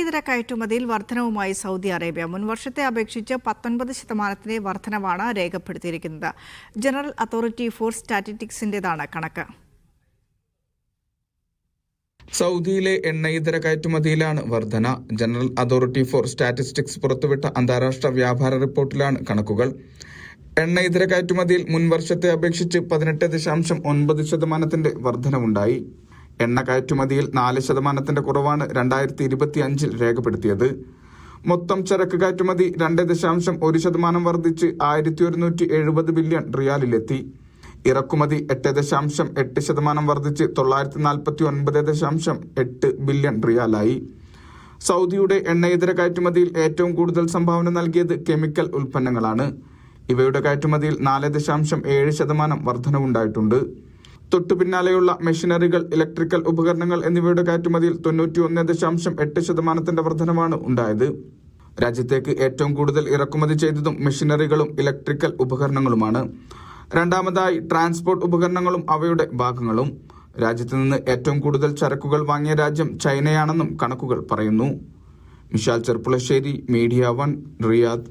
ഇതര കയറ്റുമതിയിൽ വർധനവുമായി Saudi Arabia. മുൻവർഷത്തെ അപേക്ഷിച്ച് 19% വർധനവാണ് രേഖപ്പെടുത്തിയിരിക്കുന്നത്. ജനറൽ അതോറിറ്റി ഫോർ സ്റ്റാറ്റിസ്റ്റിക്സിന്റേതാണ് കണക്ക്. സൗദിയിലെ എണ്ണ ഇതര കയറ്റുമതിയിലാണ് വർധന. ജനറൽ അതോറിറ്റി ഫോർ സ്റ്റാറ്റിസ്റ്റിക്സ് പുറത്തുവിട്ട അന്താരാഷ്ട്ര വ്യാപാര റിപ്പോർട്ടിലാണ് കണക്കുകൾ. എണ്ണ ഇതര കയറ്റുമതിയിൽ മുൻവർഷത്തെ അപേക്ഷിച്ച് 18.9% വർധനവുണ്ടായി. എണ്ണ കയറ്റുമതിയിൽ 4% കുറവാണ് 2025 രേഖപ്പെടുത്തിയത്. മൊത്തം ചരക്ക് കയറ്റുമതി 2.1% വർദ്ധിച്ച് 1170 ബില്യൺ റിയാലിലെത്തി. ഇറക്കുമതി 8.8% വർദ്ധിച്ച് 949.8 ബില്യൺ റിയാലായി. സൗദിയുടെ എണ്ണ ഇതര കയറ്റുമതിയിൽ ഏറ്റവും കൂടുതൽ സംഭാവന നൽകിയത് കെമിക്കൽ ഉൽപ്പന്നങ്ങളാണ്. ഇവയുടെ കയറ്റുമതിയിൽ 4.7% വർധനവുണ്ടായിട്ടുണ്ട്. തൊട്ടുപിന്നാലെയുള്ള മെഷീനറികൾ, ഇലക്ട്രിക്കൽ ഉപകരണങ്ങൾ എന്നിവയുടെ കയറ്റുമതിയിൽ 91.8% വർധനവാണ് ഉണ്ടായത്. രാജ്യത്തേക്ക് ഏറ്റവും കൂടുതൽ ഇറക്കുമതി ചെയ്തതും മെഷീനറികളും ഇലക്ട്രിക്കൽ ഉപകരണങ്ങളുമാണ്. രണ്ടാമതായി ട്രാൻസ്പോർട്ട് ഉപകരണങ്ങളും അവയുടെ ഭാഗങ്ങളും. രാജ്യത്ത് നിന്ന് ഏറ്റവും കൂടുതൽ ചരക്കുകൾ വാങ്ങിയ രാജ്യം ചൈനയാണെന്നും കണക്കുകൾ പറയുന്നു. Mishal Cherpulassery, media 1, Riyadh.